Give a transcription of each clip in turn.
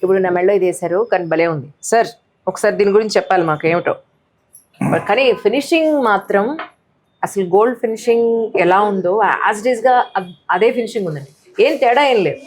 ఇప్పుడు నా మెడలో ఇది వేసారు కానీ భలే ఉంది సార్. ఒకసారి దీని గురించి చెప్పాలి మాకు ఏమిటో. కానీ ఫినిషింగ్ మాత్రం అసలు గోల్డ్ ఫినిషింగ్ ఎలా ఉందో యాజ్ ఇట్ ఈస్ గా అదే ఫినిషింగ్ ఉందండి. ఏం తేడా ఏం లేదు.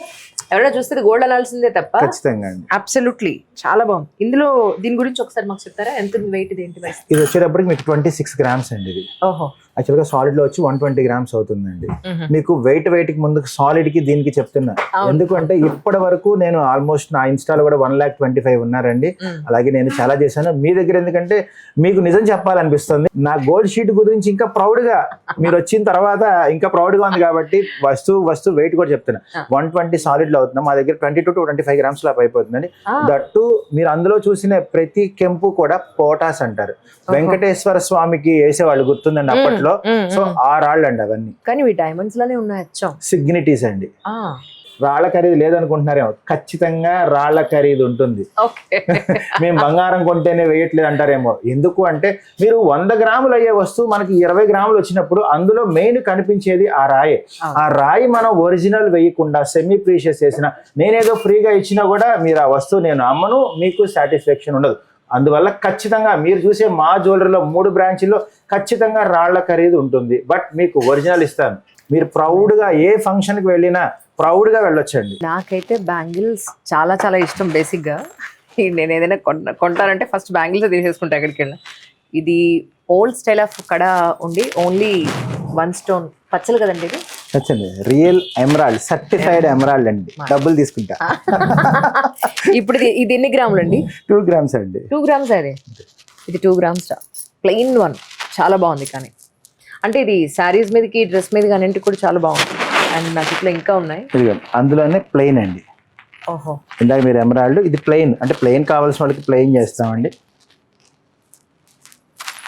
ఎవరైనా చూస్తే గోల్డ్ అనాల్సిందే తప్ప. ఖచ్చితంగా అండి. అబ్సల్యూట్లీ చాలా బాగుంది. ఇందులో దీని గురించి ఒకసారి మాకు చెప్తారా? ఎంత వెయిట్ ఇది ఏంటి? ఇది వచ్చేటప్పటికి మీకు 26 grams అండి. ఇది ఓహో యాక్చువల్గా సాలిడ్ లో వచ్చి 120 grams అవుతుందండి. మీకు వెయిట్ కి ముందు సాలిడ్ కి దీనికి చెప్తున్నా. ఎందుకంటే ఇప్పటి వరకు నేను ఆల్మోస్ట్ నా ఇన్స్టాలో కూడా 1,25,000 ఉన్నారండి. అలాగే నేను చాలా చేశాను మీ దగ్గర. ఎందుకంటే మీకు నిజం చెప్పాలనిపిస్తుంది. నా గోల్డ్ షీట్ గురించి ఇంకా ప్రౌడ్ గా మీరు వచ్చిన తర్వాత ఇంకా ప్రౌడ్ గా ఉంది కాబట్టి వస్తువు వెయిట్ కూడా చెప్తున్నా. 120 సాలిడ్ లో అవుతుంది. మా దగ్గర 22 to 25 grams లా అయిపోతుందండి. దట్టు మీరు అందులో చూసిన ప్రతి కెంపు కూడా పోటాస్ అంటారు. వెంకటేశ్వర స్వామికి వేసేవాళ్ళు గుర్తుందండి అప్పట్లో. సో ఆ రాళ్ళు అండి అవన్నీ. కానీ ఇవి డైమండ్స్ లానే ఉన్నాయి. సిగ్నిటీస్ అండి. రాళ్ల ఖరీదు లేదనుకుంటున్నారేమో, ఖచ్చితంగా రాళ్ల ఖరీదు ఉంటుంది. మేము బంగారం కొంటేనే వేయట్లేదు అంటారేమో. ఎందుకు అంటే మీరు 100 grams అయ్యే వస్తువు మనకి 20 grams వచ్చినప్పుడు అందులో మెయిన్ కనిపించేది ఆ రాయే. ఆ రాయి మనం ఒరిజినల్ వేయకుండా సెమీ ప్రీషియస్ చేసిన నేనేదో ఫ్రీగా ఇచ్చినా కూడా మీరు ఆ వస్తువు నేను అమ్మను, మీకు సాటిస్ఫాక్షన్ ఉండదు. అందువల్ల ఖచ్చితంగా మీరు చూసే మా జ్యువెలరీలో 3 బ్రాంచ్ల్లో ఖచ్చితంగా రాళ్ల ఖరీదు ఉంటుంది. బట్ మీకు ఒరిజినల్ ఇస్తాను. మీరు ప్రౌడ్గా ఏ ఫంక్షన్కి వెళ్ళినా ప్రౌడ్గా వెళ్ళొచ్చండి. నాకైతే బ్యాంగిల్స్ చాలా చాలా ఇష్టం. బేసిక్గా నేను ఏదైనా కొంటానంటే ఫస్ట్ బ్యాంగిల్స్ తీసేసుకుంటా ఎక్కడికి వెళ్ళినా. ఇది ఓల్డ్ స్టైల్ ఆఫ్ కడ ఉండి ఓన్లీ 1 stone పచ్చలు కదండి. ఇది నచ్చండి. రియల్ ఎమరాల్డ్, సర్టిఫైడ్ ఎమరాల్డ్ అండి. డబ్బులు తీసుకుంటా. ఇప్పుడు ఇది ఎన్ని గ్రాములు అండి? 2 grams అండి. 2 grams అదే. ఇది 2 grams ప్లెయిన్ వన్. చాలా బాగుంది. కానీ అంటే ఇది శారీస్ మీదకి డ్రెస్ మీద కానీ కూడా చాలా బాగుంది. అండ్ నాకు ఇట్లా ఇంకా ఉన్నాయి. అందులోనే ప్లెయిన్ అండి. ఓహో ఇందాక మీరు ఎమరాల్డ్, ఇది ప్లెయిన్. అంటే ప్లెయిన్ కావాల్సిన వాళ్ళకి ప్లెయిన్ చేస్తామండి.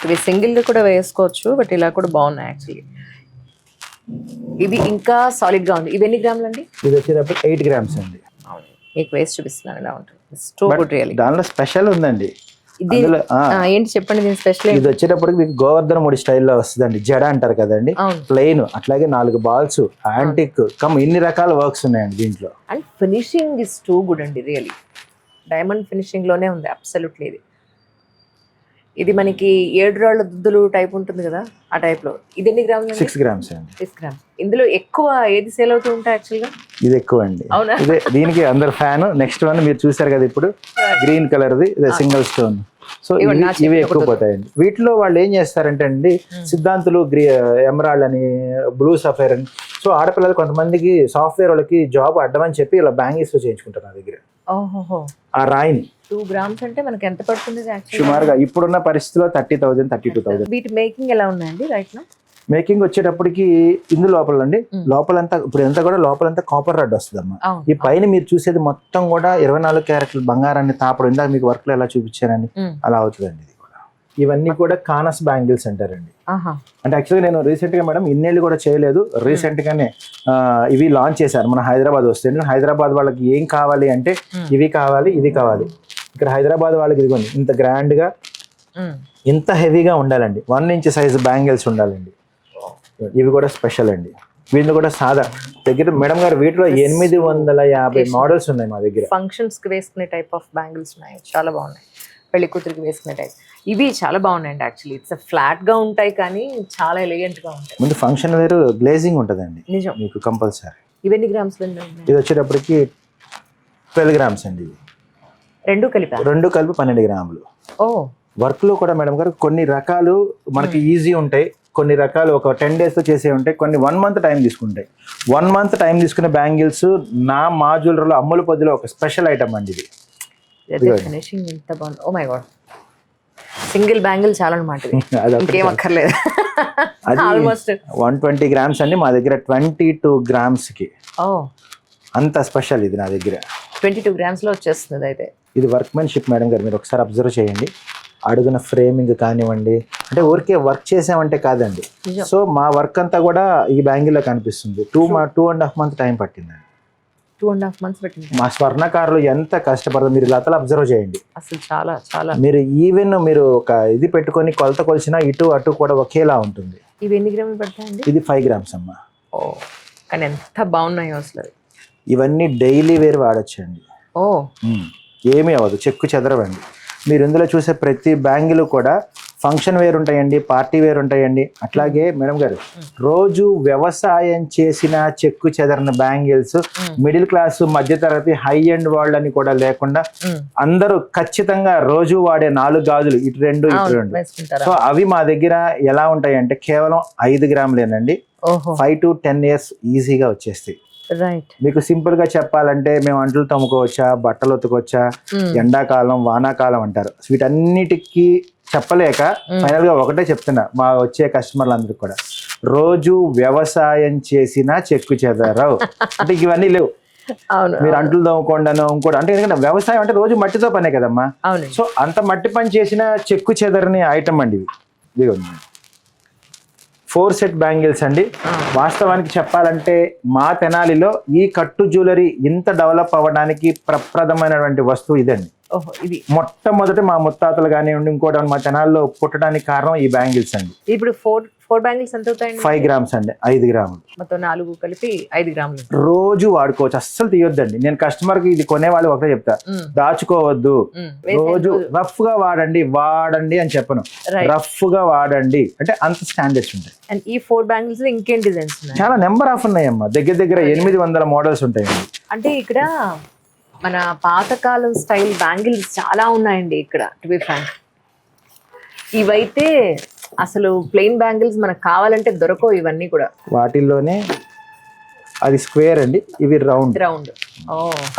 ఇవి సింగిల్ కూడా వేసుకోవచ్చు. బట్ ఇలా కూడా బాగున్నాయి యాక్చువల్లీ. ఇది ఇంకా సాలిడ్ గా ఉంది. ఇవి ఎన్ని గ్రాములు అండి? ఇది వచ్చేటప్పుడు 8 grams అండి. మీకు వేస్ట్ చూపిస్తున్నాను ఎలా ఉంటుంది. దానిలో స్పెషల్ ఉందండి. ఏంటి చెప్పండి దీని స్పెషల్? ఇది వచ్చేటప్పటికి మీకు గోవర్ధన ముడి స్టైల్లో వస్తుందండి. జడ అంటారు కదండి, ప్లెయిన్. అట్లాగే 4 balls, యాంటిక్, ఇన్ని రకాల వర్క్స్ ఉన్నాయండి దీంట్లో. And finishing is too good అండి. రియలీ డైమండ్ ఫినిషింగ్ లోనే ఉంది అబ్సల్యూట్లీ. ఇది మనకి 7 రాళ్ళ దుద్దులు టైప్ ఉంటుంది కదా, ఆ టైప్ లో. ఇది ఎన్ని గ్రాములు? 6 grams అండి. 6 grams. ఇందులో ఎక్కువ ఏది సేల్ అవుతూ ఉంటాయి యాక్చువల్గా? ఇది ఎక్కువ అండి. అవునా? ఇదే దీనికి అందరు ఫ్యాన్. నెక్స్ట్ వన్ మీరు చూసారు కదా ఇప్పుడు, గ్రీన్ కలర్ది, ఇదే సింగిల్ స్టోన్. సో ఇవి ఎక్కువ పోతాయండి. వీటిలో వాళ్ళు ఏం చేస్తారంటే అండి, సిద్ధాంతులు, ఎమరాల్డ్ అని, బ్లూ సఫైర్ అని. సో ఆడపిల్లలు కొంతమందికి సాఫ్ట్వేర్ వాళ్ళకి జాబ్ అడ్డమని చెప్పి ఇలా బ్యాంగిల్స్ చేయించుకుంటారు నా దగ్గర. ఆ రాయిని 2 grams అంటే మనకి ఎంత పడుతుంది సుమారుగా ఇప్పుడున్న పరిస్థితిలో 30,000, 32,000. వీటి మేకింగ్ ఎలా ఉన్నాయండి రైట్ నౌ? మేకింగ్ వచ్చేటప్పటికి ఇందు లోపల అండి, లోపలంతా ఇప్పుడు ఎంత కూడా లోపలంతా కాపర్ రాడ్ వస్తుంది అమ్మా. ఈ పైన మీరు చూసేది మొత్తం కూడా 24 క్యారెట్ల బంగారాన్ని తాపడం. ఇందాక మీకు వర్క్ లో ఎలా చూపించానని అలా అవుతుందండి. ఇది కూడా ఇవన్నీ కూడా కానస్ బ్యాంగిల్స్ అంటారండి. అంటే యాక్చువల్గా నేను రీసెంట్ గా మేడం ఇన్నేళ్ళు కూడా చేయలేదు, రీసెంట్ గానే ఇవి లాంచ్ చేశారు మన హైదరాబాద్ వస్తే. హైదరాబాద్ వాళ్ళకి ఏం కావాలి అంటే ఇవి కావాలి, ఇది కావాలి. ఇక్కడ హైదరాబాద్ వాళ్ళకి ఇదిగోండి ఇంత గ్రాండ్ గా, ఇంత హెవీగా ఉండాలండి. 1 inch సైజ్ బ్యాంగిల్స్ ఉండాలండి. ఇవి కూడా స్పెషల్ అండి. వీటిలో కూడా సాదా దగ్గర మేడం గారు వీటిలో 850 మోడల్స్ ఉన్నాయి మా దగ్గర. ఫంక్షన్స్ కి వేసుకునే టైప్ ఆఫ్ బ్యాంగిల్స్ ఉన్నాయి, చాలా బాగున్నాయి. పెళ్లి కూతురికి వేసుకునే టైప్ ఇవి చాలా బాగున్నాయండి. యాక్చువల్లీ ఇట్స్ ఫ్లాట్ గా ఉంటాయి కానీ చాలా ఎలిగెంట్ గా ఉంటాయి. ముందు ఫంక్షన్ వేరు గ్లేజింగ్ ఉంటుందండి నిజం మీకు కంపల్సరీ. ఇవి ఎన్ని గ్రామ్స్? ఇది వచ్చేటప్పటికి 12 grams అండి. రెండు కలిపి 12 grams. ఓ వర్క్ లో కూడా మేడం గారు కొన్ని రకాలు మనకి ఈజీ ఉంటాయి, కొన్ని రకాలు ఒక 10 days తో చేసే ఉంటాయి, కొన్ని 1 month టైం తీసుకుంటాయి. 1 month టైం తీసుకునే బ్యాంగిల్స్ మా జ్యువెలరీలో అమ్ముల పొద్దులో ఒక స్పెషల్ ఐటమ్ అండి ఇది. ఫినిషింగ్ ఎంత బాగుంది. Oh my god, single bangle చాలా అనమాట. ఇంకేం అక్కర్లేదు. ఆల్మోస్ట్ 120 grams అండి మా దగ్గర. 22 grams కి అంత స్పెషల్ ఇది నా దగ్గర. 22 grams లో వచ్చేస్తుంది. అయితే ఇది వర్క్మెన్షిప్ మేడం గారు, మీరు ఒకసారి అబ్జర్వ్ చేయండి. అడుగున ఫ్రేమింగ్ కానివ్వండి, అంటే ఊరికే వర్క్ చేసామంటే కాదండి. సో మా వర్క్ అంతా కూడా ఈ బ్యాంగిల్లో కనిపిస్తుంది. 2.5 months టైం పట్టిందండి. 2.5 months పట్టింది. మా స్వర్ణకారులు ఎంత కష్టపడదు మీరు లతలు అబ్జర్వ్ చేయండి. అసలు చాలా చాలా మీరు ఈవెన్ మీరు ఒక ఇది పెట్టుకొని కొలత కొలిసినా ఇటు అటు కూడా ఒకేలా ఉంటుంది. ఇవి ఎన్ని గ్రాములు పడతాయండి? ఇది 5 grams అమ్మా. ఓ కానీ ఎంత బాగున్నాయో అసలు. ఇవన్నీ డైలీ వేర్ వాడొచ్చండి. ఓ ఏమీ అవ్వదు, చెక్కు చెదరవండి. మీరు ఇందులో చూసే ప్రతి బ్యాంగిల్ కూడా ఫంక్షన్ వేర్ ఉంటాయండి, పార్టీ వేర్ ఉంటాయండి. అట్లాగే మేడం గారు రోజు వ్యవసాయం చేసిన చెక్కు చెదరని బ్యాంగిల్స్, మిడిల్ క్లాస్ మధ్యతరగతి హై ఎండ్ వాళ్ళు అని కూడా లేకుండా అందరూ ఖచ్చితంగా రోజు వాడే 4 గాజులు ఇటు రెండు. సో అవి మా దగ్గర ఎలా ఉంటాయంటే కేవలం 5 గ్రాములేనండి. 5 to 10 years ఈజీగా వచ్చేస్తాయి. రైట్. మీకు సింపుల్ గా చెప్పాలంటే మేము అంట్లు తమ్ముకోవచ్చా, బట్టలు ఉతుకోవచ్చా, ఎండాకాలం వానాకాలం అంటారు. వీటన్నిటికీ చెప్పలేక ఫైనల్ గా ఒకటే చెప్తున్నా మా వచ్చే కస్టమర్లందరికీ కూడా, రోజు వ్యవసాయం చేసిన చెక్కు చెదరవు. అంటే ఇవన్నీ లేవు. మీరు అంట్లు తోముకోండాను ఇంకోటి అంటే, ఎందుకంటే వ్యవసాయం అంటే రోజు మట్టితో పనే కదమ్మా. సో అంత మట్టి పని చేసిన చెక్కు చెదరని ఐటమ్ అండి ఇవి. 4 సెట్ బ్యాంగిల్స్ అండి. వాస్తవానికి చెప్పాలంటే మా తెనాలిలో ఈ కట్టు జ్యువెలరీ ఇంత డెవలప్ అవ్వడానికి ప్రప్రదమైనటువంటి వస్తువు ఇదండి. ఇది మొట్టమొదటి మా ముత్తాతలు కానివ్వండి ఇంకోటి మా తెనాల్లో పుట్టడానికి కారణం ఈ బ్యాంగిల్స్ అండి. ఇప్పుడు 4 బ్యాంగిల్స్ ఎంత అవుతాయండి? 5 grams అండి, 5 గ్రాములు మొత్తం 4 కలిపి 5 గ్రాములు. రోజు వాడుకోవచ్చు, అస్సలు తీయొద్దండి. నేను కస్టమర్ కి ఇది కొనేవాళ్ళు ఒకటే చెప్తా, దాచుకోవద్దు, రోజు రఫ్ గా వాడండి అని చెప్పను. రఫ్ గా వాడండి అంటే అంత స్టాండర్డ్స్ ఉంటాయి. అండ్ ఈ 4 బ్యాంగిల్స్ లో ఇంకేం డిజైన్స్ ఉన్నాయి? చాలా నెంబర్ ఆఫ్ ఉన్నాయమ్మా, దగ్గర 800 మోడల్స్ ఉంటాయండి. అంటే ఇక్కడ మన పాతకాలం స్టైల్ బ్యాంగిల్స్ చాలా ఉన్నాయండి ఇక్కడ. టు బి ఫ్రాంక్, ఇవైతే అసలు ప్లెయిన్ బ్యాంగిల్స్ మనకు కావాలంటే దొరకవు ఇవన్నీ కూడా. వాటిల్లోనే అది స్క్వేర్ అండి, ఇవి రౌండ్.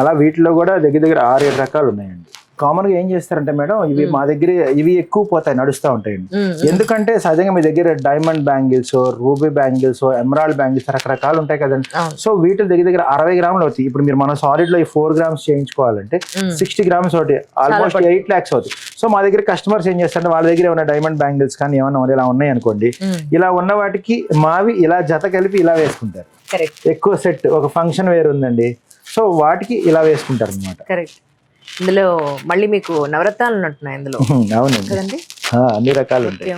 అలా వీటిలో కూడా దగ్గర 6-7 రకాలు ఉన్నాయండి. కామన్ గా ఏం చేస్తారంటే మేడం, ఇవి మా దగ్గర ఇవి ఎక్కువ పోతాయి, నడుస్తూ ఉంటాయండి. ఎందుకంటే సహజంగా మీ దగ్గర diamond bangles, ruby bangles, emerald bangles రకరకాలు ఉంటాయి కదండి. సో వీటి దగ్గర 60 గ్రాములు అవుతాయి. ఇప్పుడు మీరు మన సాలిడ్ లో ఈ 4 grams చేయించుకోవాలంటే 60 grams అవుతాయి, ఆల్మోస్ట్ 8 lakhs అవుతాయి. సో మా దగ్గర కస్టమర్స్ ఏం చేస్తారంటే వాళ్ళ దగ్గర ఏమైనా డైమండ్ బ్యాంగిల్స్ కానీ ఏమైనా ఇలా ఉన్నాయి అనుకోండి, ఇలా ఉన్న వాటికి మావి ఇలా జత కలిపి ఇలా వేసుకుంటారు. ఎక్కువ సెట్ ఒక ఫంక్షన్ వేర్ ఉందండి, సో వాటికి ఇలా వేసుకుంటారు అనమాట. కరెక్ట్. ఇందులో మళ్ళీ మీకు నవరత్నాలు ఉన్నట్టున్నాయి ఇందులో. అవునండి కదండి, అన్ని రకాలు ఉంటాయి.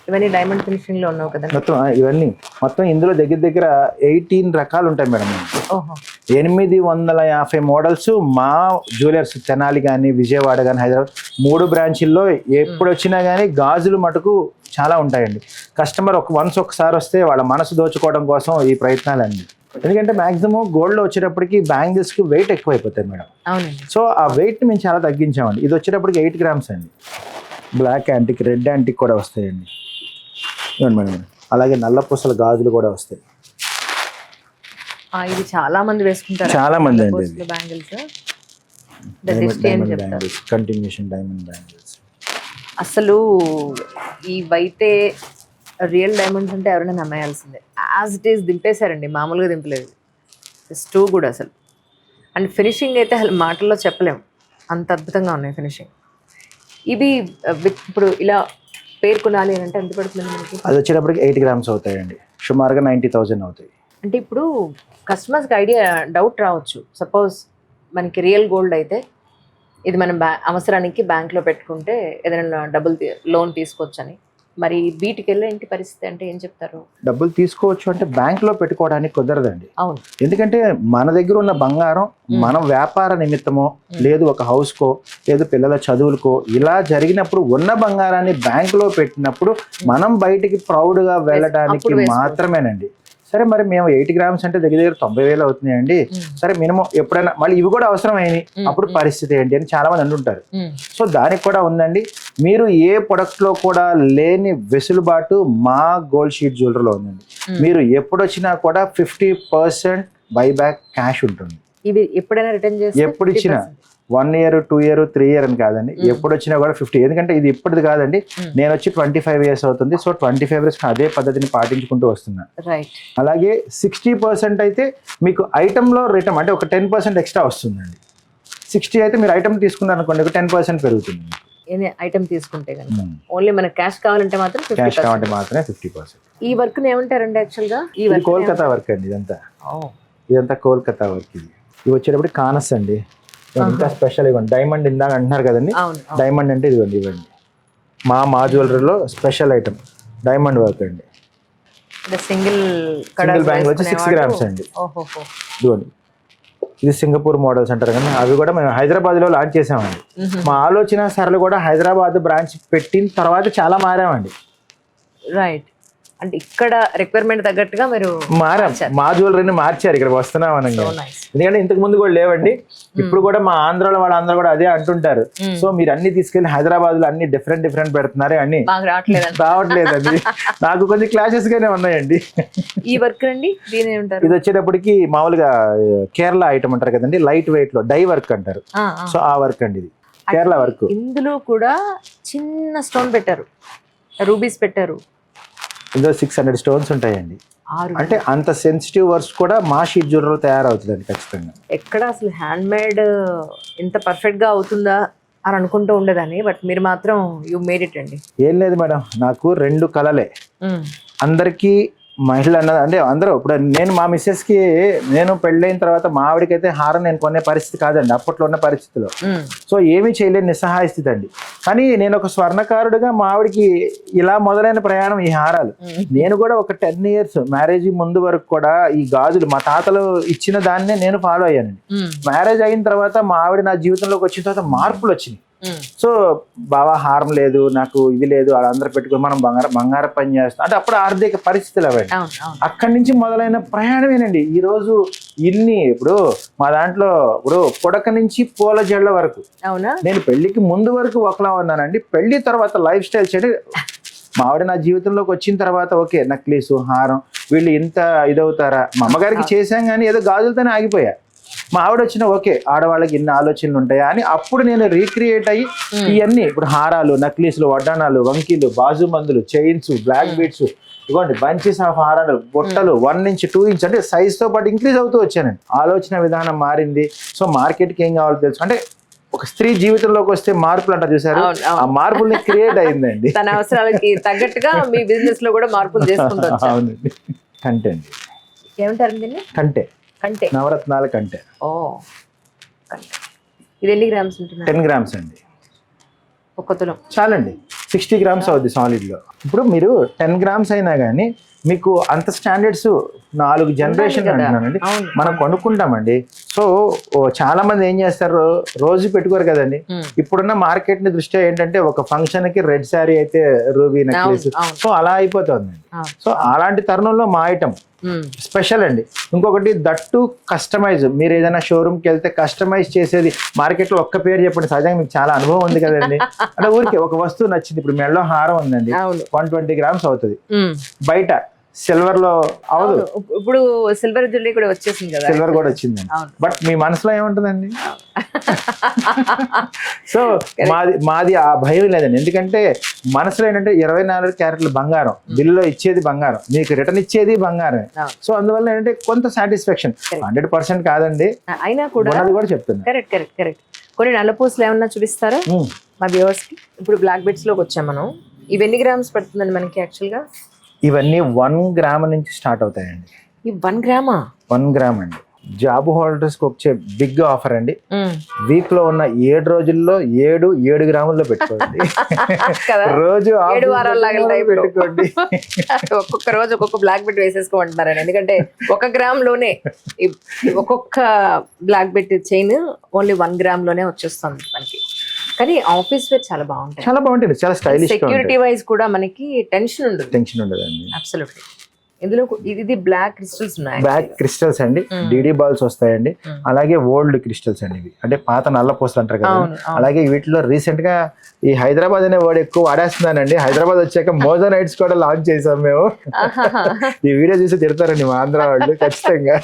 ఇవన్నీ డైమండ్ ఫినిషింగ్ లో ఉన్నావు కదా మొత్తం. ఇవన్నీ మొత్తం ఇందులో దగ్గర 18 రకాలు ఉంటాయి మేడం. 850 మోడల్స్ మా జ్యువెలర్స్ తెనాలి కానీ విజయవాడ కానీ హైదరాబాద్ 3 బ్రాంచీల్లో ఎప్పుడు వచ్చినా కానీ గాజులు మటుకు చాలా ఉంటాయండి. కస్టమర్ ఒకసారి వస్తే వాళ్ళ మనసు దోచుకోవడం కోసం ఈ ప్రయత్నాలండి. ఎందుకంటే మాక్సిమం గోల్డ్ లో వచ్చేటప్పటికి బ్యాంగిల్స్ కి వెయిట్ ఎక్కువ అయిపోతాయి మేడం. సో ఆ వెయిట్ మేము చాలా తగ్గించామండి. ఇది వచ్చేటప్పటికి 8 grams అండి. బ్లాక్ యాంటిక్, రెడ్ యాంటిక్ కూడా వస్తాయండి మేడం. అలాగే నల్ల పూసల గాజులు కూడా వస్తాయి. ఇది చాలా మంది వేసుకుంటారు, చాలా మంది అండి. కంటిన్యూషన్ డైమండ్ బ్యాంగిల్స్ అసలు ఇవైతే రియల్ డైమండ్స్ అంటే ఎవరైనా నమ్మేయాల్సిందే. యాజ్ ఇట్ ఈస్ దింపేశారండి, మామూలుగా దింపలేదు. జస్ట్ కూడా అసలు. అండ్ ఫినిషింగ్ అయితే అసలు మాటల్లో చెప్పలేము, అంత అద్భుతంగా ఉన్నాయి ఫినిషింగ్. ఇవి ఇప్పుడు ఇలా పేర్కొనాలి అని అంటే ఎంత పడుతుంది మనకి? అది వచ్చేటప్పటికి 8 grams అవుతాయండి, సుమారుగా 90,000 అవుతాయి. అంటే ఇప్పుడు కస్టమర్స్కి ఐడియా డౌట్ రావచ్చు, సపోజ్ మనకి రియల్ గోల్డ్ అయితే ఇది మనం అవసరానికి బ్యాంక్లో పెట్టుకుంటే ఏదైనా లోన్ తీసుకోవచ్చని. మరి వీటికి వెళ్ళే ఇంటి పరిస్థితి అంటే ఏం చెప్తారు? డబ్బులు తీసుకోవచ్చు అంటే బ్యాంక్ లో పెట్టుకోవడానికి కుదరదండి. అవును. ఎందుకంటే మన దగ్గర ఉన్న బంగారం మనం వ్యాపార నిమిత్తమో లేదు ఒక హౌస్ కో లేదు పిల్లల చదువులకో ఇలా జరిగినప్పుడు ఉన్న బంగారాన్ని బ్యాంక్ లో పెట్టినప్పుడు మనం బయటికి ప్రౌడ్ గా వెళ్ళడానికి మాత్రమేనండి. సరే మరి మేము 8 grams అంటే దగ్గర 90,000 అవుతున్నాయండి. సరే మినిమం ఎప్పుడైనా మళ్ళీ ఇవి కూడా అవసరమైనవి, అప్పుడు పరిస్థితి ఏంటి అని చాలా మంది అంటుంటారు. సో దానికి కూడా ఉందండి. మీరు ఏ ప్రొడక్ట్ లో కూడా లేని వెసులుబాటు మా గోల్డ్ షీట్ జ్యువెలరీలో ఉందండి. మీరు ఎప్పుడు వచ్చినా కూడా 50% బైబ్యాక్ క్యాష్ ఉంటుంది. ఇవి ఎప్పుడైనా రిటర్న్ చేస్తే ఎప్పుడు ఇచ్చినా 1 year 2 year 3 year అని కాదండి, ఎప్పుడు వచ్చినా కూడా 50. ఎందుకంటే ఇది ఇప్పటిది కాదండి, నేను వచ్చి 25 years అవుతుంది. సో 25 years అదే పద్ధతిని పాటించుకుంటూ వస్తున్నా. అలాగే 60% అయితే మీకు ఐటమ్ లో రిటర్న్ అంటే ఒక 10% ఎక్స్ట్రా వస్తుందండి. 60 అయితే మీరు ఐటమ్ తీసుకున్నారు అనుకోండి, ఒక 10% పెరుగుతుంది. ఐటమ్ తీసుకుంటే కనుక ఓన్లీ మనకి క్యాష్ కావాలంటే మాత్రం 50%. ఈ వర్క్ ఏమంటారండి? యాక్చువల్ గా ఈ కోల్కతా వర్క్ అండి. ఇదంతా కోల్కతా వర్క్. ఇవి వచ్చేటప్పుడు కానస్ అండి. ఇంకా స్పెషల్ ఇవ్వండి, డైమండ్ ఇందాక అంటున్నారు కదండి, డైమండ్ అంటే ఇవ్వండి మా జ్యువెలరీలో స్పెషల్ ఐటమ్ డైమండ్ వర్క్ అండి. సింగిల్ బ్యాంగిల్ వచ్చి 6 grams అండి. ఇదిగోండి ఇది సింగపూర్ మోడల్స్ అంటారు కానీ అవి కూడా మేము హైదరాబాద్లో లాంచ్ చేసామండి. మా ఆలోచన సరళి కూడా హైదరాబాద్ బ్రాంచ్ పెట్టిన తర్వాత చాలా మారామండి. రైట్, అంటే ఇక్కడ రిక్వైర్మెంట్ తగ్గట్టుగా మీరు మారాం, మా జ్యువెలరీని మార్చారు ఇక్కడ వస్తున్నాం అనగా. ఎందుకంటే ఇంతకు ముందు కూడా లేవండి, ఇప్పుడు కూడా మా ఆంధ్రాలో వాళ్ళందరూ కూడా అదే అంటుంటారు. సో మీరు అన్ని తీసుకెళ్లి హైదరాబాద్ లో అన్ని డిఫరెంట్ పెడుతున్నారు, అన్ని రావట్లేదండి. నాకు కొంచెం క్లాసెస్ గానే ఉన్నాయండి. ఈ వర్క్ అండి దీని ఏమంటారు? ఇది వచ్చేటప్పటికి మామూలుగా కేరళ ఐటమ్ అంటారు కదండి, లైట్ వెయిట్ లో డై వర్క్ అంటారు. సో ఆ వర్క్ అండి, ఇది కేరళ వర్క్. ఇందులో కూడా చిన్న స్టోన్ పెట్టారు, రూబీస్ పెట్టారు. ఇందులో 600 స్టోన్స్ ఉంటాయండి. అంటే అంత సెన్సిటివ్ వర్క్స్ కూడా మా షీట్ జ్యువెలరీలో తయారవుతుందండి ఖచ్చితంగా. ఎక్కడ అసలు హ్యాండ్ మేడ్ ఇంత పర్ఫెక్ట్ గా అవుతుందా అని అనుకుంటూ ఉండదని, బట్ మీరు మాత్రం యూ మేడ్ ఇట్ అండి. ఏం లేదు మేడం, నాకు 2 కళలే. అందరికీ మహిళ అన్నది అంటే అందరూ ఇప్పుడు నేను మా మిస్సెస్ కి నేను పెళ్ళైన తర్వాత మా ఆవిడకైతే హారం నేను కొనే పరిస్థితి కాదండి అప్పట్లో ఉన్న పరిస్థితిలో. సో ఏమీ చేయలేని నిస్సహాయ స్థితి అండి. కానీ నేను ఒక స్వర్ణకారుడిగా మా ఆవిడకి ఇలా మొదలైన ప్రయాణం ఈ హారాలు. నేను కూడా ఒక 10 years మ్యారేజ్ ముందు వరకు కూడా ఈ గాజులు మా తాతలు ఇచ్చిన దాన్నే నేను ఫాలో అయ్యానండి. మ్యారేజ్ అయిన తర్వాత మా ఆవిడ నా జీవితంలోకి వచ్చిన తర్వాత మార్పులు వచ్చినాయి. సో బావా హారం లేదు, నాకు ఇది లేదు, వాళ్ళందరూ పెట్టుకుని మనం బంగారం పని చేస్తాం అంటే అప్పుడు ఆర్థిక పరిస్థితులు అవ్వండి. అక్కడి నుంచి మొదలైన ప్రయాణమేనండి ఈ రోజు ఇన్ని. ఇప్పుడు మా దాంట్లో ఇప్పుడు పుడక నుంచి పూల జళ్ళ వరకు నేను పెళ్లికి ముందు వరకు ఒకలా ఉన్నానండి. పెళ్లి తర్వాత లైఫ్ స్టైల్ చేయడం మా ఆవిడ నా జీవితంలోకి వచ్చిన తర్వాత ఓకే నక్లీసు హారం వీళ్ళు ఇంత ఇదవుతారా, మా అమ్మగారికి చేశాం కానీ ఏదో గాజులతోనే ఆగిపోయా. మా ఆవిడ వచ్చిన ఓకే ఆడవాళ్ళకి ఇన్ని ఆలోచనలు ఉంటాయా అని అప్పుడు నేను రీక్రియేట్ అయ్యి ఇవన్నీ ఇప్పుడు హారాలు, నక్లీసులు, వడ్డానాలు, వంకీలు, బాజు మందులు, చైన్స్, బ్లాక్ బీడ్స్, ఇవ్వండి బంచెస్ ఆఫ్ హారాలు, బొట్టలు 1 inch 2 inch అంటే సైజ్ తో పాటు ఇంక్రీజ్ అవుతూ వచ్చానండి. ఆలోచన విధానం మారింది. సో మార్కెట్కి ఏం కావాలో తెలుసు అంటే ఒక స్త్రీ జీవితంలోకి వస్తే మార్పులు అంటారు చూసారు, ఆ మార్పుల్ని క్రియేట్ అయిందండి. తన అవసరాలకి తగ్గట్టుగా మీ బిజినెస్ లో కూడా మార్పులు చేసుకుంటారు. అవునండి. కంటే అండి ఏమంటారు? కంటే కంటే నవరత్నాల కంటే. ఇది ఎన్ని గ్రామ్స్ ఉంటుంది? 10 grams అండి. ఒక తులం చాలండి, 60 grams అవుద్ది సాలిడ్ లో. ఇప్పుడు మీరు 10 grams అయినా కానీ మీకు అంత స్టాండర్డ్స్ 4 జనరేషన్ అంటున్నానండి మనం కొనుక్కుంటామండి. సో చాలా మంది ఏం చేస్తారు, రోజు పెట్టుకోరు కదండి. ఇప్పుడున్న మార్కెట్ ని దృష్ట్యా ఏంటంటే ఒక ఫంక్షన్ కి రెడ్ శారీ అయితే రూబీ నెక్లెస్, సో అలా అయిపోతుంది. సో అలాంటి తరుణంలో మా ఐటమ్ స్పెషల్ అండి. ఇంకొకటి దట్టు కస్టమైజ్. మీరు ఏదైనా షోరూమ్కి వెళ్తే కస్టమైజ్ చేసేది మార్కెట్ లో ఒక్క పేరు చెప్పండి. సహజంగా మీకు చాలా అనుభవం ఉంది కదండి. అంటే ఊరికి ఒక వస్తువు నచ్చింది, ఇప్పుడు మెడలో హారం ఉందండి 120 grams అవుతుంది, బయట సిల్వర్ లో అవదు. ఇప్పుడు సిల్వర్ జ్యువెలరీ కూడా వచ్చేసింది కదా, సిల్వర్ కూడా వచ్చిందండి. బట్ మీ మనసులో ఏముంటుందండి? సో మాది ఆ భయం లేదండి. ఎందుకంటే మనసులో ఏంటంటే 24 క్యారెట్లు బంగారం, బిల్లులో ఇచ్చేది బంగారం, మీకు రిటర్న్ ఇచ్చేది బంగారం. సో అందువల్ల ఏంటంటే కొంత సాటిస్ఫాక్షన్ 100% కాదండి, అయినా కూడా చెప్తున్నా. Correct correct correct. కొన్ని నల్లపూసలు ఏమన్నా చూపిస్తారా మా వ్యూవర్స్ కి? ఇప్పుడు బ్లాక్ బెడ్స్ లోకి వచ్చాం మనం. ఇవి ఎన్ని గ్రామ్స్ పడుతుందండి మనకి యాక్చువల్ గా? ఇవన్నీ 1 gram నుంచి స్టార్ట్ అవుతాయండి. ఈ 1 grama? 1 gram అండి. జాబ్ హోల్డర్స్ కి వచ్చే బిగ్ ఆఫర్ అండి. వీక్ లో ఉన్న 7 రోజుల్లో 7 గ్రాముల్లో పెట్టుకోండి. రోజు 7 వారాలు పెట్టుకోండి. ఒక్కొక్క రోజు ఒక్కొక్క బ్లాక్ బెడ్ వేసేసుకోమంటున్నారండి. ఎందుకంటే 1 gram లోనే ఒక్కొక్క black bed chain only 1 gram లోనే వచ్చేస్తుంది మనకి. కానీ ఆఫీస్ వేర్ చాలా బాగుంటాయి, చాలా బాగుంటుంది, చాలా స్టైలిష్. సెక్యూరిటీ వైజ్ కూడా మనకి టెన్షన్ ఉండదండి. అబ్సల్యూట్లీ. ఇందులో ఇది బ్లాక్ క్రిస్టల్స్ ఉన్నాయి. బ్లాక్ క్రిస్టల్స్ అండి, డిడి బాల్స్ వస్తాయండి. అలాగే ఓల్డ్ క్రిస్టల్స్ అండి, ఇవి అంటే పాత నల్ల పూసలు అంటారు కదా. అలాగే వీటిలో రీసెంట్ గా ఈ హైదరాబాద్ అనే వర్డ్ ఎక్కువ వాడేస్తున్నానండి. హైదరాబాద్ వచ్చాక మోజోనైట్స్ కూడా లాంచ్ చేసాం మేము. ఈ వీడియో చూసి తిడతారండి మా ఆంధ్ర వాళ్ళు ఖచ్చితంగా.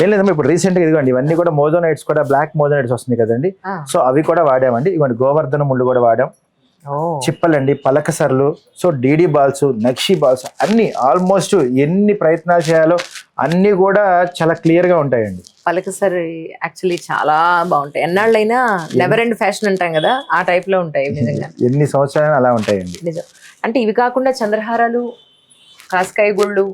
ఏం లేదమ్మా, ఇప్పుడు రీసెంట్ గా ఇదిగోండి ఇవన్నీ కూడా మోజోనైట్స్ కూడా బ్లాక్ మోజోనైట్స్ వస్తున్నాయి కదండి. సో అవి కూడా వాడామండి. ఇవ్వండి గోవర్ధన ముళ్ళు కూడా వాడాం, చిప్పలండి, పలకసర్లు, సో డీడీ బాల్స్, నక్షి బాల్స్ అన్ని ఆల్మోస్ట్ ఎన్ని ప్రయత్నాలు చేయాలో అన్ని కూడా చాలా క్లియర్ గా ఉంటాయండి. పలకసరి యాక్చువల్లీ చాలా బాగుంటాయి. ఎన్నాళ్ళైనా నెవర్ ఎండ్ ఫ్యాషన్ అంటాం కదా, ఆ టైప్ లో ఉంటాయి నిజంగా. ఎన్ని సంవత్సరాలు అలా ఉంటాయండి. నిజం. అంటే ఇవి కాకుండా చంద్రహారాలు, కాస్కాయ గుళ్ళు,